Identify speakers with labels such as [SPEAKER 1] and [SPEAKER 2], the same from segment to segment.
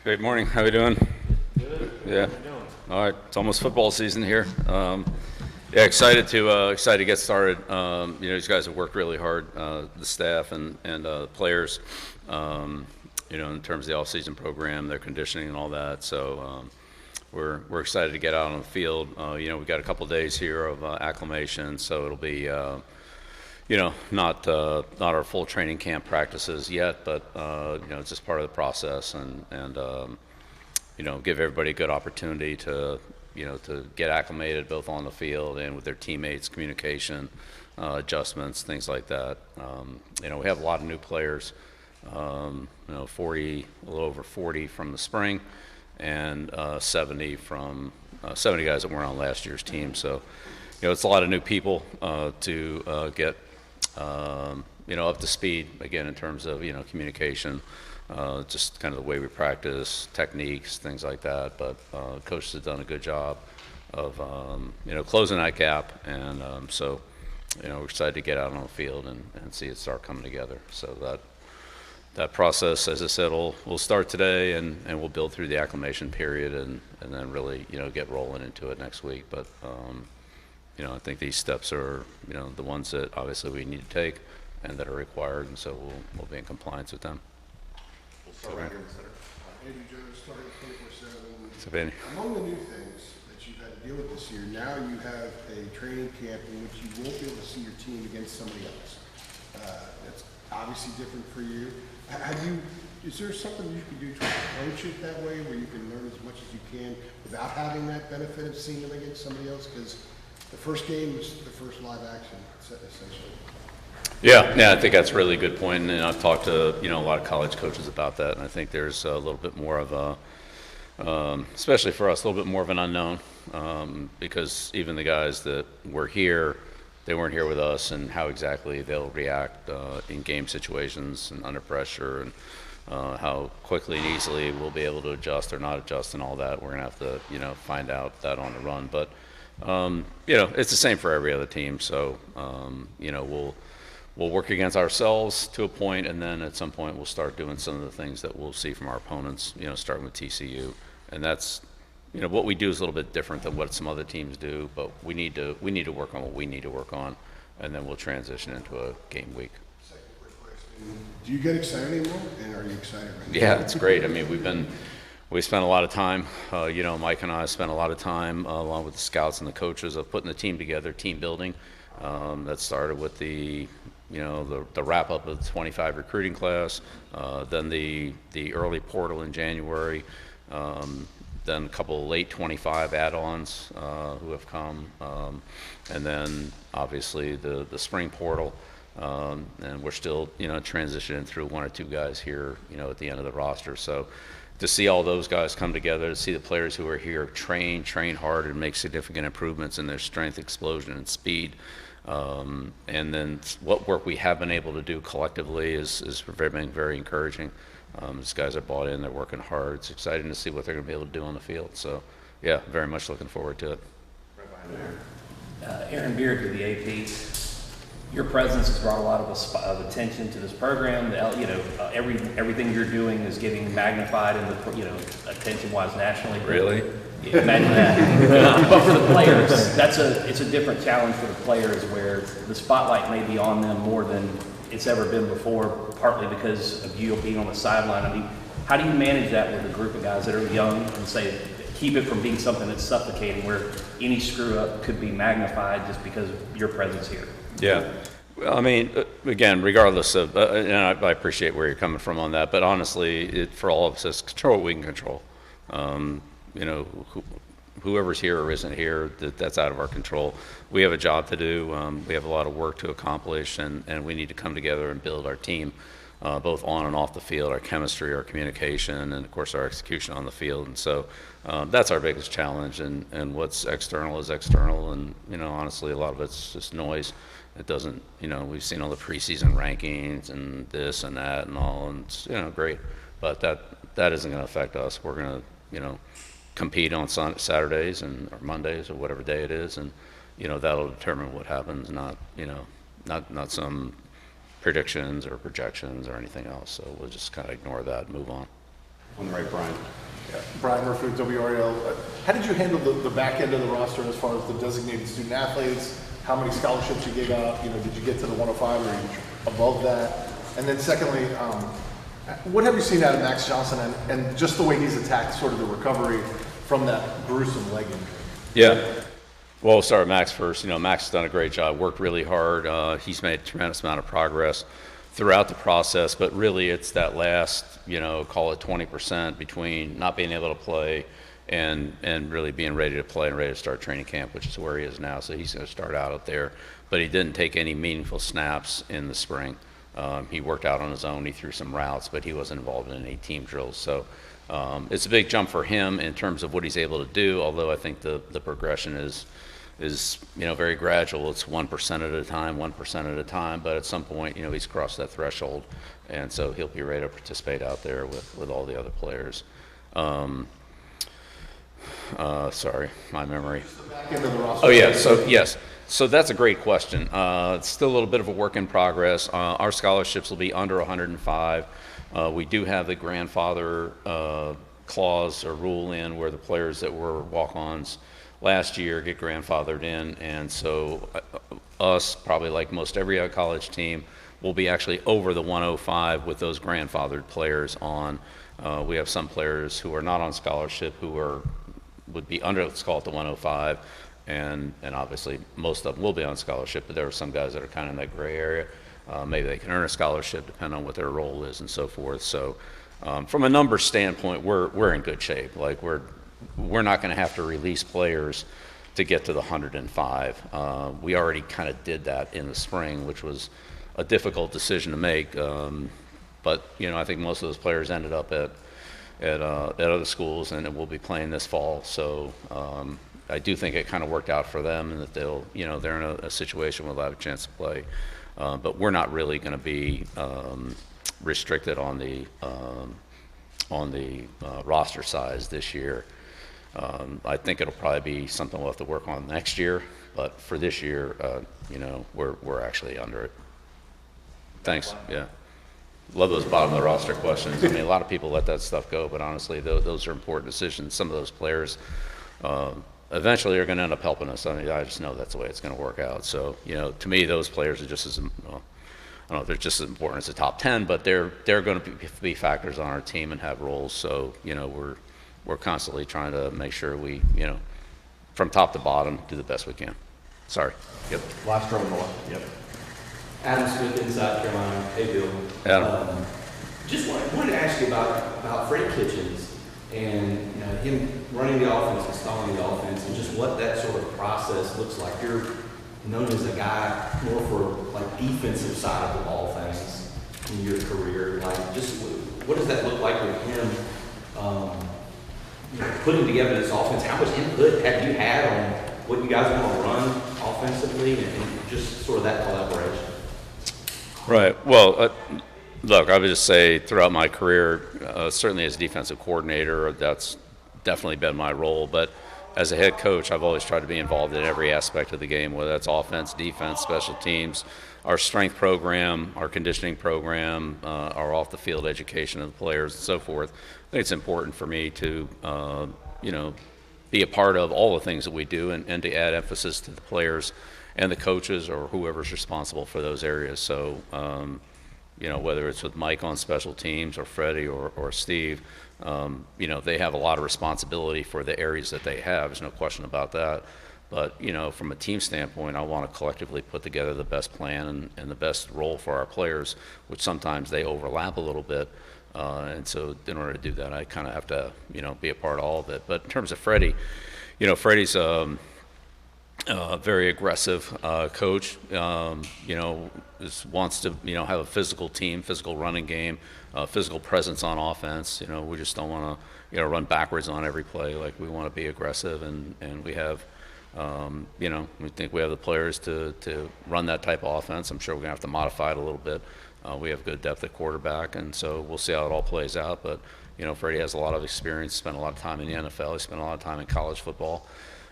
[SPEAKER 1] Great morning. How are you doing?
[SPEAKER 2] Good.
[SPEAKER 1] Yeah.
[SPEAKER 2] How you doing?
[SPEAKER 1] All right. It's almost football season here. Yeah, excited to get started. These guys have worked really hard, the staff and the players. In terms of the off-season program, their conditioning and all that. So we're excited to get out on the field. We've got a couple days here of acclimation, so it'll be. Not our full training camp practices yet, but it's just part of the process, and give everybody a good opportunity to get acclimated both on the field and with their teammates, communication, adjustments, things like that. We have a lot of new players, 40, a little over 40 from the spring, and 70 guys that weren't on last year's team. So, it's a lot of new people to get. Up to speed again in terms of communication, just kind of the way we practice, techniques, things like that. But coaches have done a good job of closing that gap, and so we're excited to get out on the field and see it start coming together. So that process, as I said, will start today, and we'll build through the acclimation period, and then really get rolling into it next week. But I think these steps are, the ones that obviously we need to take and that are required, and so we'll be in compliance with them.
[SPEAKER 3] We'll start right here in the center. Andy Jones, starting 24/7.
[SPEAKER 1] So, Benny.
[SPEAKER 3] Among the new things that you've had to deal with this year, now you have a training camp in which you won't be able to see your team against somebody else. That's obviously different for you. Is there something you can do to approach it that way, where you can learn as much as you can without having that benefit of seeing them against somebody else? Because the first game was the first live action, essentially.
[SPEAKER 1] Yeah, I think that's a really good point, and I've talked to a lot of college coaches about that, and I think there's a little bit more of a, especially for us, a little bit more of an unknown, because even the guys that were here, they weren't here with us, and how exactly they'll react in game situations and under pressure, and how quickly and easily we'll be able to adjust or not adjust and all that. We're gonna have to find out that on the run, but it's the same for every other team. So we'll work against ourselves to a point, and then at some point we'll start doing some of the things that we'll see from our opponents. Starting with TCU, and that's what we do is a little bit different than what some other teams do. But we need to work on what we need to work on, and then we'll transition into a game week.
[SPEAKER 3] Second quick question: do you get excited anymore? And are you excited right now?
[SPEAKER 1] Yeah, it's great. I mean, we spent a lot of time, Mike and I spent a lot of time along with the scouts and the coaches of putting the team together, team building. That started with the wrap up of the 25 recruiting class, then the early portal in January, then a couple of late 25 add-ons who have come, and then obviously the spring portal. And we're still, transitioning through one or two guys here, at the end of the roster. So to see all those guys come together, to see the players who are here train hard and make significant improvements in their strength, explosion, and speed. And then what work we have been able to do collectively is been very encouraging. These guys are bought in, they're working hard. It's exciting to see what they're going to be able to do on the field. So, yeah, very much looking forward to it.
[SPEAKER 3] Right behind there.
[SPEAKER 2] Aaron Beard with the AP. Your presence has brought a lot of attention to this program. Everything you're doing is getting magnified in the attention-wise nationally.
[SPEAKER 1] Really?
[SPEAKER 2] Yeah, imagine that. But for the players, it's a different challenge for the players, where the spotlight may be on them more than it's ever been before, partly because of you being on the sideline. I mean, how do you manage that with a group of guys that are young and keep it from being something that's suffocating, where any screw up could be magnified just because of your presence here?
[SPEAKER 1] Yeah. Well, I mean, again, regardless of, and I appreciate where you're coming from on that, but honestly, for all of us, it's control what we can control. Whoever's here or isn't here, that's out of our control. We have a job to do. We have a lot of work to accomplish, and we need to come together and build our team, both on and off the field, our chemistry, our communication, and of course our execution on the field. And so that's our biggest challenge, and what's external is external, and honestly, a lot of it's just noise. It doesn't, we've seen all the preseason rankings and this and that and all, and it's, great, but that isn't going to affect us. We're going to, compete on Saturdays or Mondays or whatever day it is, and that'll determine what happens, not some predictions or projections or anything else. So we'll just kind of ignore that and move on.
[SPEAKER 4] On the right, Brian. Brian Murphy with WRL. How did you handle the back end of the roster as far as the designated student athletes? How many scholarships you gave out? Did you get to the 105 or are you above that? And then secondly, what have you seen out of Max Johnson and just the way he's attacked sort of the recovery from that gruesome leg injury?
[SPEAKER 1] Yeah. Well, we'll start with Max first. Max has done a great job, worked really hard. He's made a tremendous amount of progress throughout the process, but really it's that last, call it 20% between not being able to play and really being ready to play and ready to start training camp, which is where he is now. So he's going to start out there. But he didn't take any meaningful snaps in the spring. He worked out on his own. He threw some routes, but he wasn't involved in any team drills. So it's a big jump for him in terms of what he's able to do, although I think the progression is very gradual. It's 1% at a time, 1% at a time, but at some point, he's crossed that threshold, and so he'll be ready to participate out there with all the other players. Sorry, my memory.
[SPEAKER 4] Back end of the roster.
[SPEAKER 1] Oh, yeah, yes. So that's a great question. It's still a little bit of a work in progress. Our scholarships will be under 105. We do have the grandfather clause or rule in where the players that were walk-ons last year get grandfathered in, and so us, probably like most every other college team, will be actually over the 105 with those grandfathered players on. We have some players who are not on scholarship who would be under, let's call it the 105, and obviously most of them will be on scholarship, but there are some guys that are kind of in that gray area. Maybe they can earn a scholarship depending on what their role is and so forth. So from a numbers standpoint, we're in good shape. Like we're not going to have to release players to get to the 105. We already kind of did that in the spring, which was a difficult decision to make. But I think most of those players ended up at other schools, and we'll be playing this fall. So I do think it kind of worked out for them, and that they're in a situation where they'll have a chance to play. But we're not really going to be restricted on the roster size this year. I think it'll probably be something we'll have to work on next year, but for this year, we're actually under it. Thanks. Yeah. Love those bottom of the roster questions. I mean, a lot of people let that stuff go, but honestly, those are important decisions. Some of those players eventually are going to end up helping us. I mean, I just know that's the way it's going to work out. So, to me, those players are just as, I don't know if they're just as important as the top 10, but they're going to be factors on our team and have roles. So, we're constantly trying to make sure we, from top to bottom, do the best we can. Sorry. Yep.
[SPEAKER 4] Last row on the left.
[SPEAKER 2] Yep.
[SPEAKER 5] Adam Smith, Inside Carolina. Hey, Bill.
[SPEAKER 1] Adam.
[SPEAKER 5] Just wanted to ask you about Freddie Kitchens and him running the offense, installing the offense, and just what that sort of process looks like. You're known as a guy more for defensive side of the ball things in your career. Just what does that look like with him? Putting together this offense, how much input have you had on what you guys want to run offensively and just sort of that collaboration?
[SPEAKER 1] Right. Well, look, I would just say throughout my career, certainly as defensive coordinator, that's definitely been my role. But as a head coach, I've always tried to be involved in every aspect of the game, whether that's offense, defense, special teams, our strength program, our conditioning program, our off-the-field education of the players, and so forth. I think it's important for me to, be a part of all the things that we do and to add emphasis to the players and the coaches or whoever's responsible for those areas. So, whether it's with Mike on special teams or Freddie or Steve, they have a lot of responsibility for the areas that they have. There's no question about that. But, from a team standpoint, I want to collectively put together the best plan and the best role for our players, which sometimes they overlap a little bit. And so in order to do that, I kind of have to, be a part of all of it. But in terms of Freddie, Freddie's very aggressive coach, wants to, have a physical team, physical running game, physical presence on offense. We just don't want to, run backwards on every play. Like, we want to be aggressive, and we have, we think we have the players to run that type of offense. I'm sure we're going to have to modify it a little bit. We have good depth at quarterback, and so we'll see how it all plays out. But, Freddie has a lot of experience, spent a lot of time in the NFL. He spent a lot of time in college football.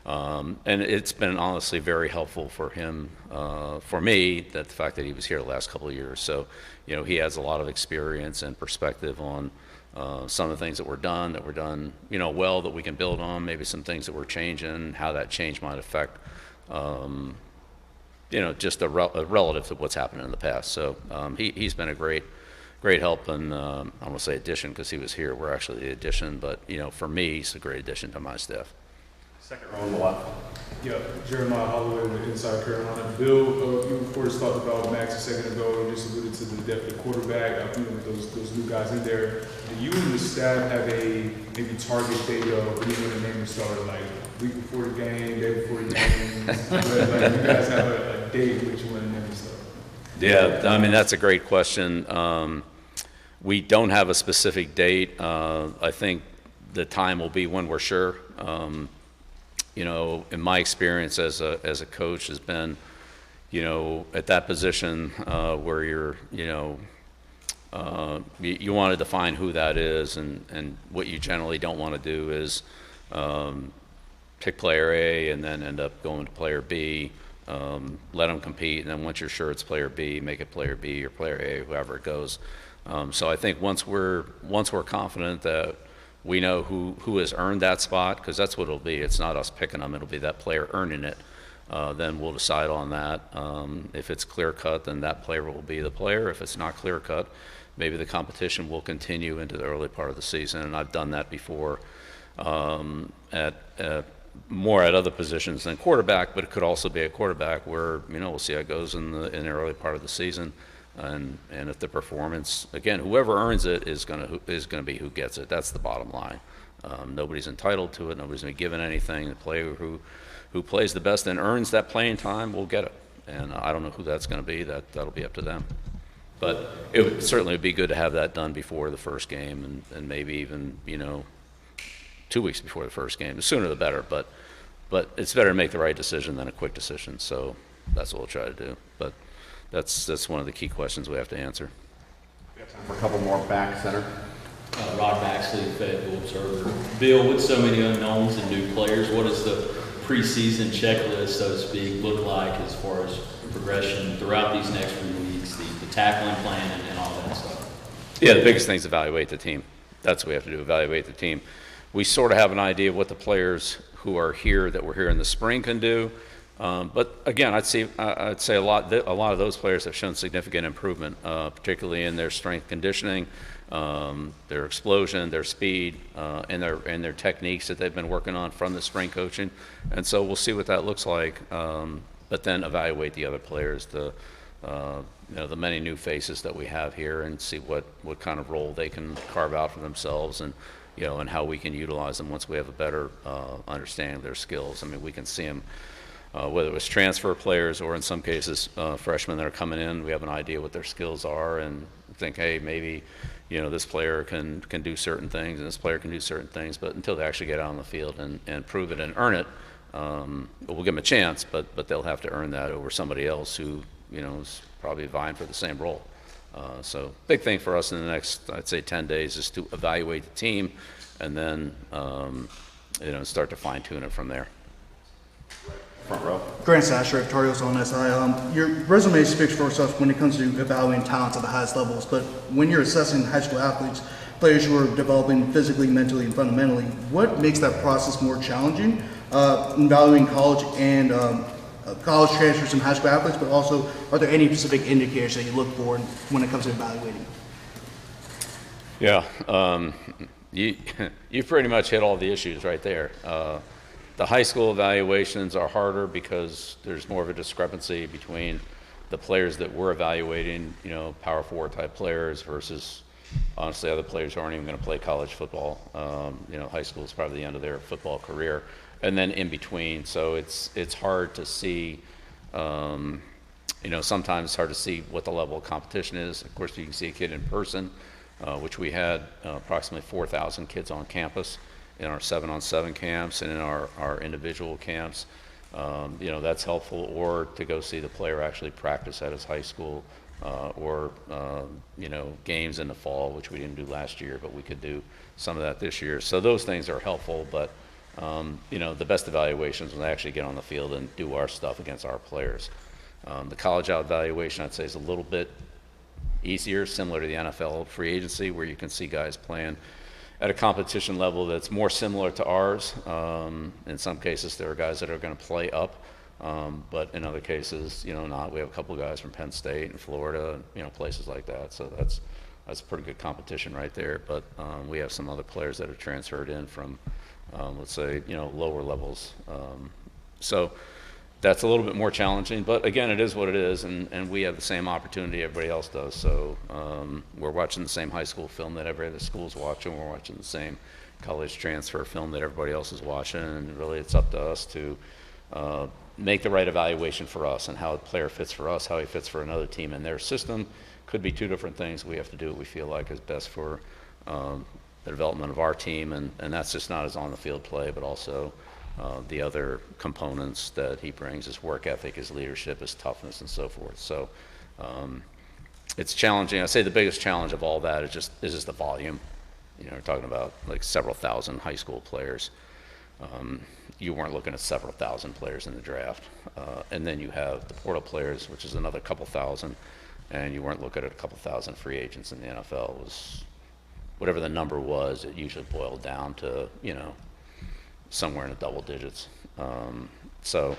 [SPEAKER 1] And it's been honestly very helpful for him, for me, that the fact that he was here the last couple of years. So, he has a lot of experience and perspective on some of the things that were done, well, that we can build on, maybe some things that we're changing, how that change might affect, just a relative to what's happened in the past. So he's been a great help, and I don't want to say addition because he was here. We're actually the addition, but for me, he's a great addition to my staff.
[SPEAKER 6] Second row on the left. Yeah, Jeremiah Holloway with Inside Carolina. Bill, you first talked about Max a second ago. You just alluded to the depth of quarterback. With those new guys in there. Do you and the staff have a maybe target date of when you want to name the starter, like week before the game, day before the game? Like you guys have a date which you want to name the starter?
[SPEAKER 1] Yeah, I mean that's a great question. We don't have a specific date. I think the time will be when we're sure. In my experience as a coach has been, at that position where you're, you want to define who that is, and what you generally don't want to do is pick player A and then end up going to player B, let them compete, and then once you're sure it's player B, make it player B or player A, whoever it goes. So I think once we're confident that we know who has earned that spot, because that's what it'll be. It's not us picking them. It'll be that player earning it. Then we'll decide on that. If it's clear-cut, then that player will be the player. If it's not clear-cut, maybe the competition will continue into the early part of the season. And I've done that before more at other positions than quarterback, but it could also be a quarterback where, we'll see how it goes in the early part of the season. And if the performance, again, whoever earns it is going to be who gets it. That's the bottom line. Nobody's entitled to it. Nobody's going to be given anything. The player who plays the best and earns that playing time will get it. And I don't know who that's going to be. That'll be up to them. But it would certainly be good to have that done before the first game, and maybe even 2 weeks before the first game. The sooner the better. But it's better to make the right decision than a quick decision. So that's what we'll try to do. But that's one of the key questions we have to answer.
[SPEAKER 6] We have time for a couple more. Back center.
[SPEAKER 7] Rod Baxley, Fayetteville Observer. Bill, with so many unknowns and new players, what does the preseason checklist, so to speak, look like as far as progression throughout these next few weeks, the tackling plan and all that stuff?
[SPEAKER 1] Yeah, the biggest thing is evaluate the team. That's what we have to do, evaluate the team. We sort of have an idea of what the players who are here that were here in the spring can do. But again, I'd say a lot of those players have shown significant improvement, particularly in their strength conditioning, their explosion, their speed, and their techniques that they've been working on from the spring coaching. And so we'll see what that looks like. But then evaluate the other players, the many new faces that we have here, and see what kind of role they can carve out for themselves, and and how we can utilize them once we have a better understanding of their skills. I mean, we can see them. Whether it was transfer players or in some cases freshmen that are coming in, we have an idea what their skills are and think, hey, maybe this player can do certain things and this player can do certain things, but until they actually get out on the field and prove it and earn it, we'll give them a chance, but they'll have to earn that over somebody else who is probably vying for the same role. So big thing for us in the next, I'd say 10 days is to evaluate the team and then start to fine tune it from there.
[SPEAKER 6] Front row.
[SPEAKER 8] Grant Sasher, Victorious on SI. Your resume speaks for itself when it comes to evaluating talents at the highest levels, but when you're assessing high school athletes, players who are developing physically, mentally, and fundamentally, what makes that process more challenging in evaluating college and college transfers and high school athletes, but also are there any specific indicators that you look for when it comes to evaluating?
[SPEAKER 1] Yeah, you pretty much hit all the issues right there. The high school evaluations are harder because there's more of a discrepancy between the players that we're evaluating, Power 4 type players versus honestly other players who aren't even going to play college football. High school is probably the end of their football career, and then in between. So it's hard to see. Sometimes it's hard to see what the level of competition is. Of course, you can see a kid in person, which we had approximately 4,000 kids on campus in our 7-on-7 camps and in our individual camps. That's helpful, or to go see the player actually practice at his high school, or games in the fall, which we didn't do last year, but we could do some of that this year. So those things are helpful, but the best evaluations when they actually get on the field and do our stuff against our players. The college out evaluation, I'd say, is a little bit easier, similar to the NFL free agency, where you can see guys playing at a competition level that's more similar to ours. In some cases, there are guys that are going to play up, but in other cases, not. We have a couple of guys from Penn State and Florida, places like that. So that's a pretty good competition right there. But we have some other players that have transferred in from, let's say, lower levels. So that's a little bit more challenging, but again, it is what it is, and we have the same opportunity everybody else does. So we're watching the same high school film that every other school's watching. We're watching the same college transfer film that everybody else is watching, and really it's up to us to make the right evaluation for us and how a player fits for us, how he fits for another team, and their system could be two different things. We have to do what we feel like is best for the development of our team, and that's just not his on-the-field play, but also the other components that he brings, his work ethic, his leadership, his toughness, and so forth. So it's challenging. I say the biggest challenge of all that is just the volume. We're talking about like several thousand high school players. You weren't looking at several thousand players in the draft. And then you have the portal players, which is another couple thousand, and you weren't looking at a couple thousand free agents in the NFL. It was whatever the number was, it usually boiled down to, somewhere in the double digits. So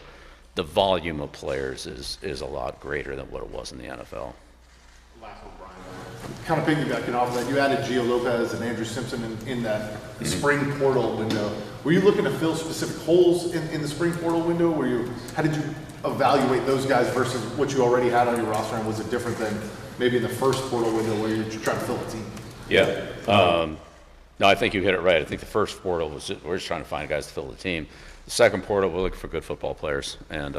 [SPEAKER 1] the volume of players is a lot greater than what it was in the NFL.
[SPEAKER 4] Kind of piggybacking off of that, you added Gio Lopez and Andrew Simpson in that spring portal window. Were you looking to fill specific holes in the spring portal window? How did you evaluate those guys versus what you already had on your roster, and was it different than maybe in the first portal window where you're trying to fill the team?
[SPEAKER 1] Yeah. No, I think you hit it right. I think the first portal we're just trying to find guys to fill the team. The second portal, we're looking for good football players, and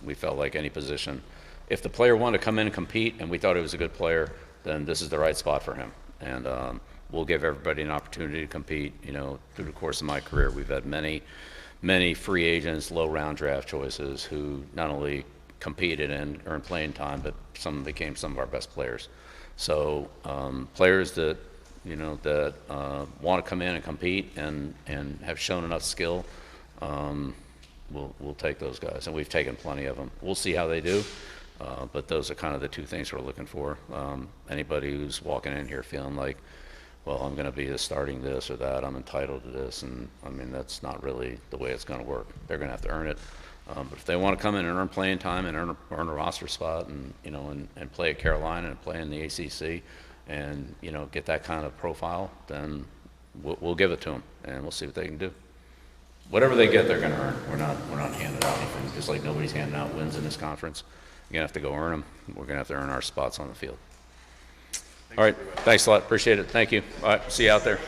[SPEAKER 1] we felt like any position, if the player wanted to come in and compete, and we thought he was a good player, then this is the right spot for him. And we'll give everybody an opportunity to compete. Through the course of my career, we've had many free agents, low-round draft choices who not only competed and earned playing time, but some became some of our best players. So players that want to come in and compete and have shown enough skill, we'll take those guys, and we've taken plenty of them. We'll see how they do, but those are kind of the two things we're looking for. Anybody who's walking in here feeling like, well, I'm going to be starting this or that, I'm entitled to this, and I mean, that's not really the way it's going to work. They're going to have to earn it. But if they want to come in and earn playing time and earn a roster spot and play at Carolina and play in the ACC and get that kind of profile, then we'll give it to them and we'll see what they can do. Whatever they get, they're going to earn. We're not handing out anything. Just like nobody's handing out wins in this conference. You're going to have to go earn them. We're going to have to earn our spots on the field. All right. Thanks a lot. Appreciate it. Thank you. All right. See you out there.